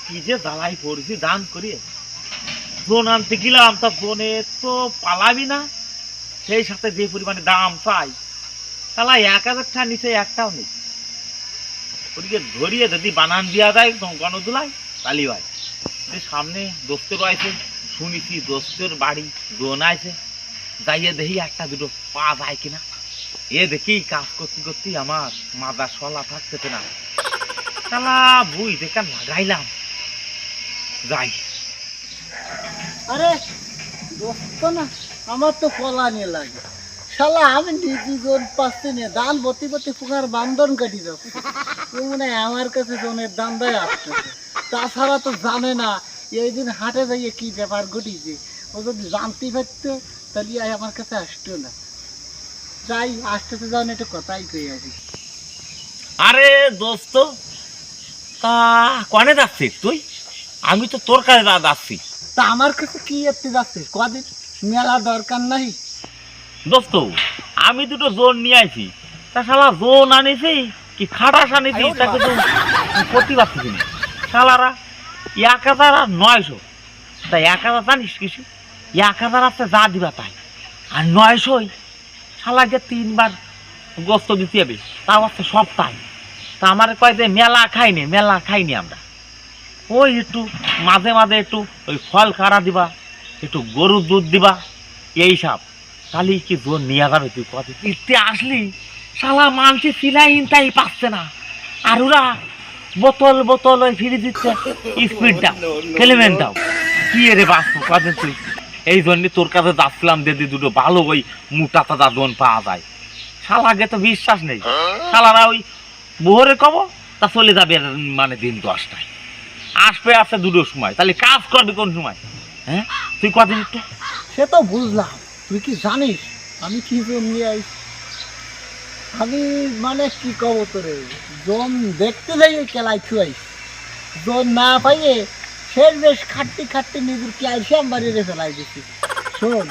কি যে জ্বালাই পড়ছি দান করিয়ে জোন আনতে গেলাম, তা জোনে তো পালাবি না, সেই সাথে যে পরিমাণে দাম চাই তাহলে 1000 টাকা নিচে একটাও নেই। ওদিকে ধরিয়ে যদি বানান দিয়া যায় গণদুলাই তালি ভাই সামনে দোস্ত রয়েছে, শুনেছি দোস্তের বাড়ি জোন আছে, যাইয়ে দেখি একটা দুটো পা যায় কিনা। এ দেখি কাজ করতে করতে আমার মাজা সলা থাকতেছে না, তাহলে বুঝ দেখা লাগাইলাম যাই। আরে দোস্ত না, আমার তো কলা নিয়ে লাগে শালা, আমি নিজে জোন পাচ্ছি না, দান বতি বতি ফুকার বান্ধন কাটি যাচ্ছে। মনে হয় আমার কাছে জোনের দাম দেয় আসতেছে, তাছাড়া তো জানে না এই দিন হাটে যাইয়ে কি ব্যাপার ঘটিছে। ও যদি জানতে পারতো তাহলে আমার কাছে আসতো না। যাই, আসতেছে যান একটু কথাই কই আসি। আরে দোস্ত, তা কনে যাচ্ছিস তুই? আমি তো তোর কাছে যাচ্ছি। তা আমার কাছে কি এতে যাচ্ছিস? কদিন মেলা দরকার নাই দোস্ত, আমি দুটো জোন নিয়ে আইছি, তা শালা জোন আনিছি কি খাটাস আনিছি তাকে তো করতে পারছি না। শালারা 1000 আর 900, তা 1000 জানিস কিছু? 1000 আছে যা দিবা তাই, আর 900 শালাকে 3বার গোস্ত দিতে হবে, তাও আছে সব তাই। তা আমার কয় যে মেলা খাইনি আমরা, ওই একটু মাঝে মাঝে একটু ওই ফল কাড়া দিবা, একটু গরুর দুধ দিবা, এই সব। তাহলে কি জোর নিয়ে যাবে? তুই কত ইতে আসলি শালা মানছি সিলাইন তাই পাচ্ছে না, আর ওরা বোতল বোতল ওই ফিরে দিচ্ছে, স্পিড দাও এলিমেন্ট দাও। কি রে বাস্তব কদিন তুই? এই জন্য তোর কাছে যাচ্ছিলাম যদি দুটো ভালো ওই মোটা তাজা জোন পাওয়া যায়। শালাকে তো বিশ্বাস নেই, শালারা ওই বহরে কব তা চলে যাবে মানে দিন 10টায়, আসবে আসে দুটোর সময়, তাহলে কাজ করবি কোন সময়? হ্যাঁ তুই কদিন একটু। সে তো বুঝলাম, তুই কি জানিস আমি কি জোন নিয়ে আইছি? আমি মানে কি কব তোরে, জোন দেখতে যাই কেলাই ছুয়াই, জোন না পাইয়ে শেষ বেশ খাটতে নিজের ক্যালসিয়াম বাড়িয়ে ফেলাই দিচ্ছি। শোন,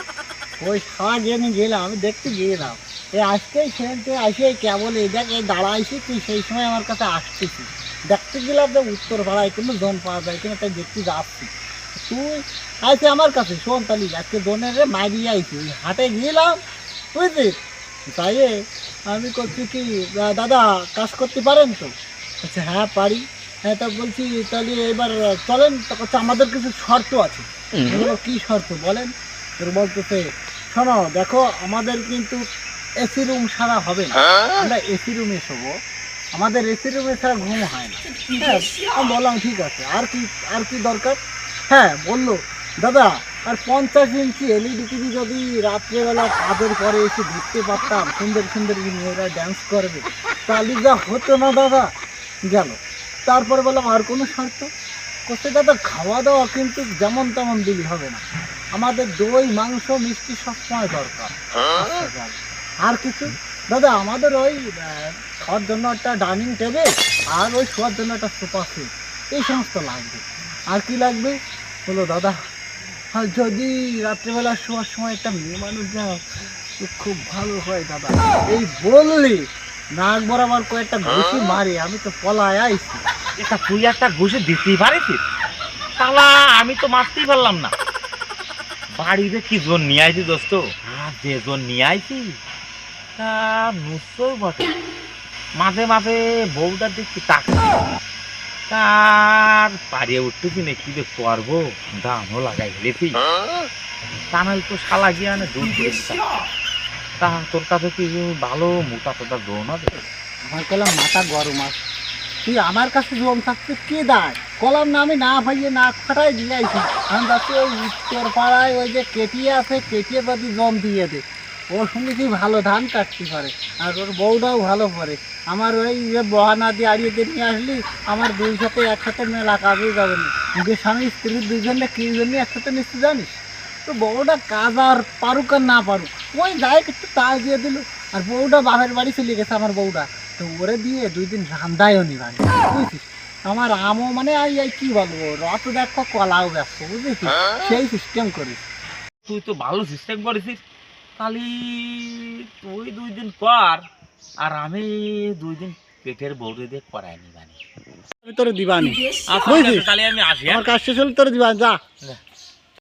ওই সারা গেমে গেলাম, আমি দেখতে গেলাম এই আজকেই সেখানতে আসে কেবল এই দেখ এই দাঁড়াইছি, তুই সেই সময় আমার কাছে আসতেছি, দেখতে গেলাম যে উত্তর পাড়ায় কিন্তু জোন পাওয়া যায় কিনা তাই দেখতে যাচ্ছি। তুই আইসে আমার কাছে, শোন তালি আজকে জোনের মারিয়ে আইছি, ওই হাটে গেলাম বুঝলি, তাইয়ে আমি করছি কি, দাদা কাজ করতে পারেন তো? আচ্ছা হ্যাঁ পারি। হ্যাঁ তা বলছি তাহলে এবার চলেন, তা করছে আমাদের কিছু শর্ত আছে। এগুলো কী শর্ত বলেন? তোর বলতেছে শোনো দেখো, আমাদের কিন্তু এসি রুম ছাড়া হবে না, আমরা এসি রুমে শোবো, আমাদের এসি রুমে ছাড়া ঘুম হয় না। হ্যাঁ আমি বললাম ঠিক আছে, আর কি দরকার? হ্যাঁ বললো দাদা আর 50 ইঞ্চি এলইডি টিভি যদি রাত্রেবেলা কাজের পরে এসে দেখতে পারতাম, সুন্দর সুন্দর মেয়েরা ড্যান্স করবে, তাহলে যা হতো না দাদা। গেল। তারপরে বললাম আর কোনো শর্ত? করছে দাদা খাওয়া দাওয়া কিন্তু যেমন তেমন দিলে হবে না, আমাদের দই মাংস মিষ্টি সবসময় দরকার। আচ্ছা, গেল। আর কিছু? দাদা আমাদের ওই খাওয়ার জন্য একটা ডাইনিং টেবিল আর ওই শোয়ার জন্য একটা সোফা সেট, এই সমস্ত লাগবে। আর কি লাগবে? বলো দাদা আর যদি রাত্রেবেলা শোয়ার সময় একটা মেয়ে মানুষ যাও তো খুব ভালো হয় দাদা। এই বললি নাক বরাবর কয়েকটা ঘুষি মারি, আমি তো পলায় আইছি। এটা তুই একটা ঘুষে দিতেই পারিস? তাহলে আমি তো মারতেই পারলাম না। বাড়িতে কি জোন নিয়ে আইছি দোস্ত, আর যে জোন নিয়ে আইছি তা নিশ্চয় বটে। মাঝে মাঝে বউটা দেখছি টাকা তার পারিয়ে উঠতেছি না, কি যে করবো, দামও লাগাই ফেলেছি, তা নাহলে তো শালা গিয়ে আনে দুধ করে দিতাম। তা তোর কাছে কি ভালো মোটা তোটা জোন আছে? আমার কলাম মাথা গরম আছে, তুই আমার কাছে জোন থাকতে কে দায় কলাম না, আমি না ভাইয়ে না ফাটাই দিয়ে আইছি। আমি যাচ্ছি ওই উত্তর পাড়ায় ওই যে কেটিয়ে আছে, কেটিয়ে যদি জম দিয়ে দে, ওর সঙ্গে কি ভালো ধান কাটতে পারে, আর ওর বউটাও ভালো করে। আমার ওই যে বহানা দিয়ে আড়িয়ে দিয়ে নিয়ে আসলি, আমার দুই সাথে একসাথে মেলা কাজ হয়ে যাবে না। যে স্বামী স্ত্রী দুইজনে কি জন্য একসাথে নিশ্চয় জানিস? তো বউটা কাজ আর পারুক আর না পারুক, ওই যায় একটু তাল দিয়ে দিল, আর বউটা বাপের বাড়ি চলে গেছে আমার বউটা, তো ওরে দিয়ে 2 দিন রান্দায়ও নি ভাই, বুঝছিস? আমার আমও মানে এই কি বলবো, রত দেখো কলাও ব্যস্ত, বুঝেছিস? সেই সিস্টেম করিস। তুই তো ভালো সিস্টেম করেছিস, তাহলে তুই 2 দিন পর আর আমি 2 দিন পেটের বউরে দিয়ে করাইনি জানি। আমি তোরে দিবানি আচ্ছা বুঝছিস? তাহলে আমি আসি, হ্যাঁ? আমার কাজ শেষ হলে তোরে দিবানি, যা।